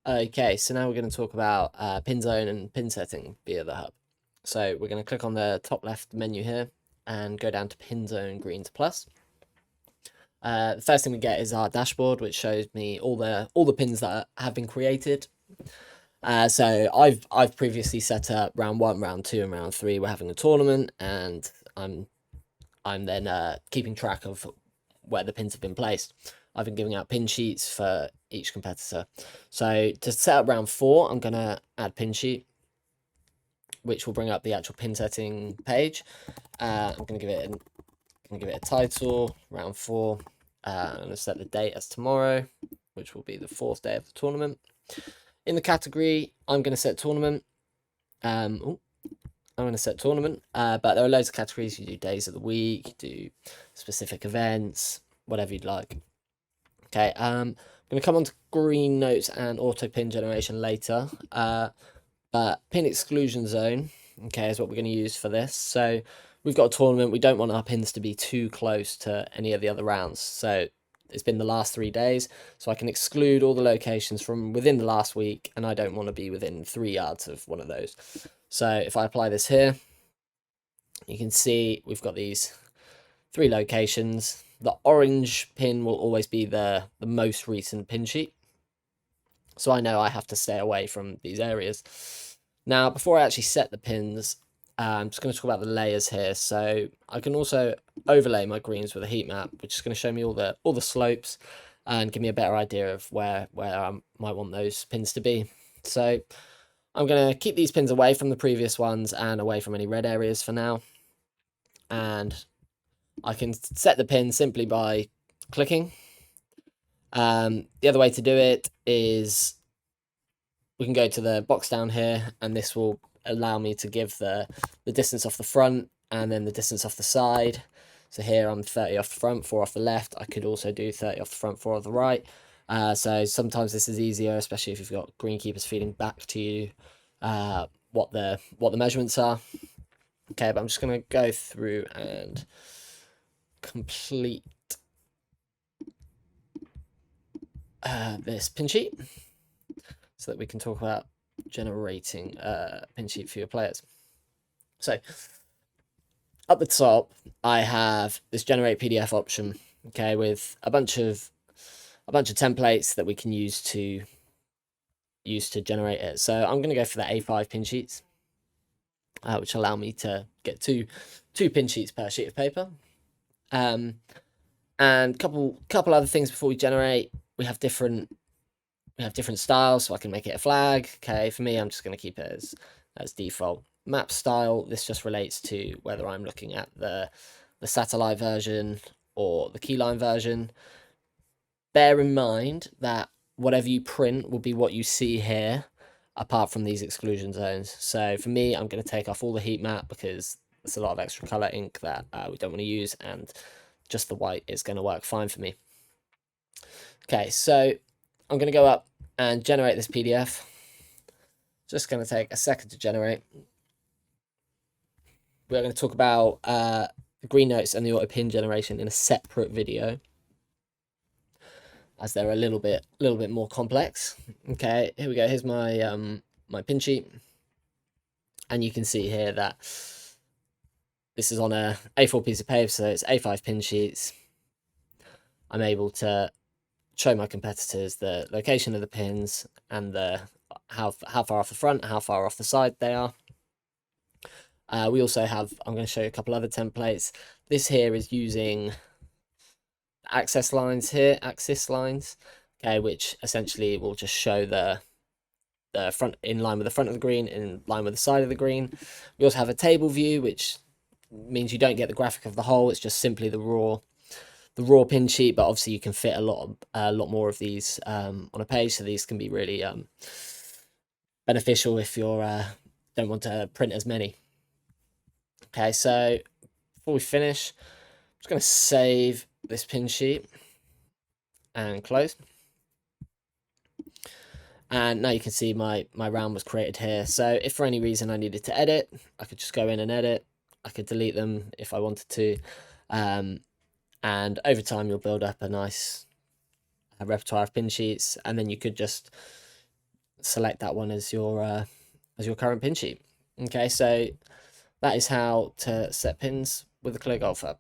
Okay, so now we're going to talk about Pinzone and pin setting via the hub. So we're going to click on the top left menu here and go down to Pinzone Greens Plus. The first thing we get is our dashboard, which shows me all the pins that have been created. So I've previously set up round 1, round 2, and round 3. We're having a tournament, and I'm then keeping track of where the pins have been placed. I've been giving out pin sheets for each competitor. So to set up round 4, I'm going to add pin sheet, which will bring up the actual pin setting page. I'm going to give it a title, round 4. I'm going to set the date as tomorrow, which will be the 4th day of the tournament. In the category, I'm going to set tournament. I'm going to set tournament, but there are loads of categories. You do days of the week, you do specific events, whatever you'd like. Okay, I'm going to come on to green notes and auto pin generation later, but pin exclusion zone, okay, is what we're going to use for this. So we've got a tournament. We don't want our pins to be too close to any of the other rounds. So it's been the last 3 days, so I can exclude all the locations from within the last week, and I don't want to be within 3 yards of one of those. So if I apply this here, you can see we've got these 3 locations. The orange pin will always be the most recent pin sheet, so I know I have to stay away from these areas. Now, before I actually set the pins, I'm just going to talk about the layers here. So I can also overlay my greens with a heat map, which is going to show me all the slopes and give me a better idea of where I might want those pins to be. So I'm going to keep these pins away from the previous ones and away from any red areas for now. And I can set the pin simply by clicking. The other way to do it is we can go to the box down here, and this will allow me to give the distance off the front and then the distance off the side. So here I'm 30 off the front, 4 off the left. I could also do 30 off the front, 4 off the right. So sometimes this is easier, especially if you've got greenkeepers feeding back to you what the measurements are. Okay, but I'm just going to go through and complete this pin sheet so that we can talk about generating a pin sheet for your players. So up the top, I have this generate PDF option, okay, with a bunch of templates that we can use to generate it. So I'm going to go for the A5 pin sheets, which allow me to get two pin sheets per sheet of paper. And couple other things before we generate. We have different styles, so I can make it a flag. Okay, for me, I'm just going to keep it as default. Map style, this just relates to whether I'm looking at the satellite version or the keyline version. Bear in mind that whatever you print will be what you see here, apart from these exclusion zones. So for me, I'm going to take off all the heat map because there's a lot of extra color ink that we don't want to use, and just the white is going to work fine for me. Okay, so I'm going to go up and generate this PDF. Just going to take a second to generate. We're going to talk about the green notes and the auto pin generation in a separate video, as they're a little bit more complex. Okay, here we go. Here's my my pin sheet, and you can see here that this is on a A4 piece of paper, so it's A5 pin sheets. I'm able to show my competitors the location of the pins and the how far off the front, how far off the side they are. We also have, I'm going to show you a couple other templates. This here is using axis lines here, okay, which essentially will just show the front in line with the front of the green, in line with the side of the green. We also have a table view, which means you don't get the graphic of the whole. It's just simply the raw pin sheet, but obviously you can fit a lot more of these on a page, so these can be really beneficial if you don't want to print as many. Okay, so before we finish, I'm just going to save this pin sheet and close. And now you can see my round was created here. So if for any reason I needed to edit, I could just go in and edit. I could delete them if I wanted to. And over time, you'll build up a nice repertoire of pin sheets, and then you could just select that one as your current pin sheet. Okay, so that is how to set pins with the Clere Golf app.